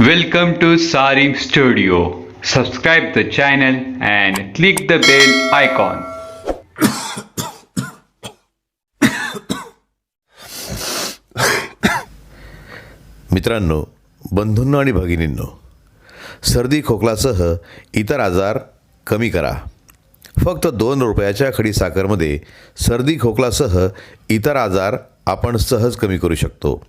Welcome to Sarim Studio. Subscribe the channel and click the bell icon. मित्रांनो, बंधूंनो आणि भगिनींनो, सर्दी खोकलासह इतर आजार कमी करा. फक्त 2 रुपयाच्या खडीसाखरमध्ये सर्दी खोकलासह इतर आजार आपण सहज कमी करू शकतो.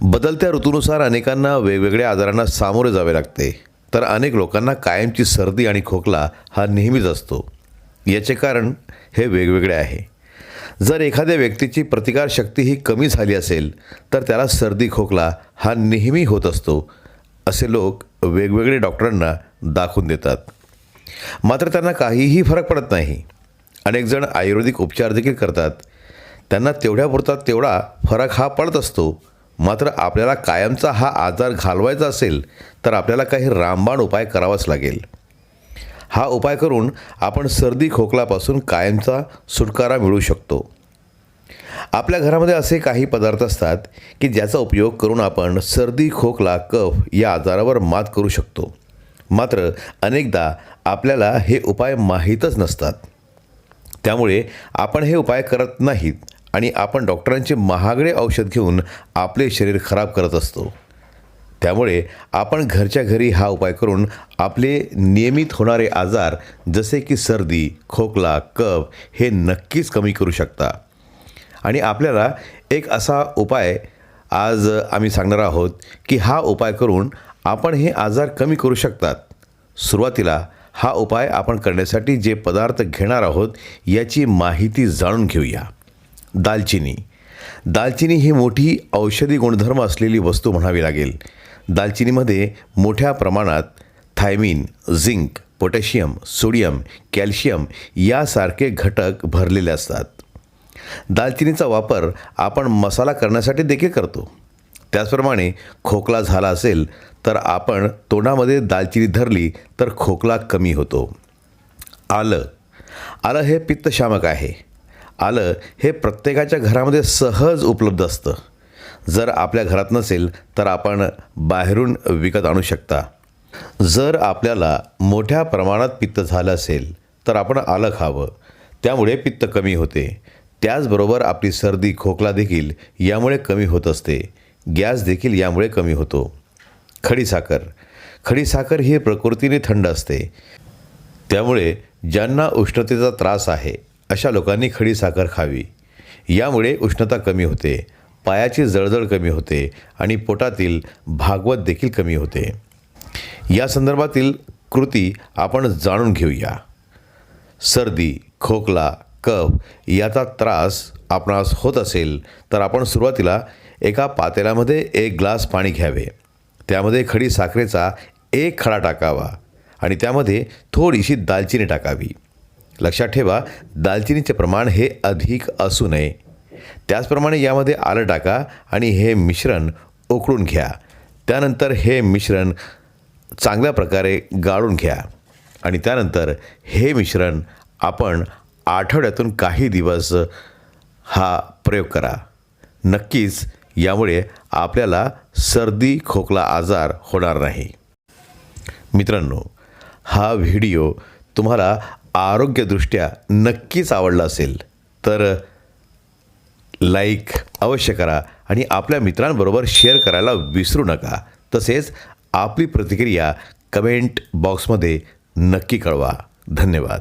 बदलत्या ऋतूनुसार अनेकांना वेगवेगळ्या आजारांना सामोरे जावे लागते, तर अनेक लोकांना कायमची सर्दी आणि खोकला हा नेहमीच असतो. याचे कारण हे वेगवेगळे आहे. जर एखाद्या व्यक्तीची प्रतिकारशक्ती ही कमी झाली असेल तर त्याला सर्दी खोकला हा नेहमी होत असतो, असे लोक वेगवेगळे डॉक्टरांना दाखवून देतात. मात्र त्यांना काहीही फरक पडत नाही. अनेक जण आयुर्वेदिक उपचार देखील करतात. त्यांना तेवढ्यापुरता तेवढा फरक हा पडत असतो. मात्र आपल्याला कायमचा हा आजार घालवायचा असेल तर आपल्याला काही रामबाण उपाय करावाच लागेल. हा उपाय करून आपण सर्दी खोकलापासून कायमचा सुटकारा मिळवू शकतो. आपल्या घरामध्ये असे काही पदार्थ असतात की ज्याचा उपयोग करून आपण सर्दी खोकला कफ या आजारावर मात करू शकतो. मात्र अनेकदा आपल्याला हे उपाय माहीतच नसतात. त्यामुळे आपण हे उपाय करत नाहीत आणि आपण डॉक्टरांचे महागडे औषध घेऊन आपले शरीर खराब करत असतो. त्यामुळे आपण घरच्या घरी हा उपाय करून आपले नियमित होणारे आजार जसे की सर्दी खोकला कफ हे नक्कीच कमी करू शकता. आणि आपल्याला एक असा उपाय आज आम्ही सांगणार आहोत की हा उपाय करून आपण हे आजार कमी करू शकतात. सुरुवातीला हा उपाय आपण करण्यासाठी जे पदार्थ घेणार आहोत याची माहिती जाणून घेऊया. दालचिनी. दालचिनी ही मोठी औषधी गुणधर्म असलेली वस्तू म्हणावी लागेल. दालचिनीमध्ये मोठ्या प्रमाणात thiamine, zinc, potassium, sodium, calcium यासारखे घटक भरलेले असतात. दालचिनीचा वापर आपण मसाला करण्यासाठी देखील करतो. त्याचप्रमाणे खोकला झाला असेल तर आपण तोंडामध्ये दालचिनी धरली तर खोकला कमी होतो. आलं. आलं हे पित्तशामक आहे. आलं हे प्रत्येकाच्या घरामध्ये सहज उपलब्ध असतं. जर आपल्या घरात नसेल तर आपण बाहेरून विकत आणू शकता. जर आपल्याला मोठ्या प्रमाणात पित्त झालं असेल तर आपण आलं खावं. त्यामुळे पित्त कमी होते. त्याचबरोबर आपली सर्दी खोकला देखील यामुळे कमी होत असते. गॅस देखील यामुळे कमी होतो. खडीसाखर. खडीसाखर ही प्रकृतीने थंड असते. त्यामुळे ज्यांना उष्णतेचा त्रास आहे अशा लोकांनी खडीसाखर खावी. यामुळे उष्णता कमी होते, पायाची जळजळ कमी होते आणि पोटातील भागवत देखील कमी होते. या संदर्भातील कृती आपण जाणून घेऊया. सर्दी खोकला कफ याचा त्रास आपणास होत असेल तर आपण सुरुवातीला एका पातेल्यामध्ये 1 ग्लास पाणी घ्यावे. त्यामध्ये खडीसाखरेचा 1 खडा टाकावा आणि त्यामध्ये थोडीशी दालचिनी टाकावी. लक्षात ठेवा, दालचिनीचे प्रमाण हे अधिक असू नये. त्याचप्रमाणे यामध्ये आलं टाका आणि हे मिश्रण उकळून घ्या. त्यानंतर हे मिश्रण चांगल्या प्रकारे गाळून घ्या आणि त्यानंतर हे मिश्रण आपण आठवड्यातून काही दिवस हा प्रयोग करा. नक्कीच यामुळे आपल्याला सर्दी खोकला आजार होणार नाही. मित्रांनो, हा व्हिडिओ तुम्हाला आरोग्यदृष्ट्या नक्कीच आवडला असेल तर लाईक अवश्य करा आणि आपल्या मित्रांबरोबर शेअर करायला विसरू नका. तसेच आपली प्रतिक्रिया कमेंट बॉक्समध्ये नक्की कळवा. धन्यवाद.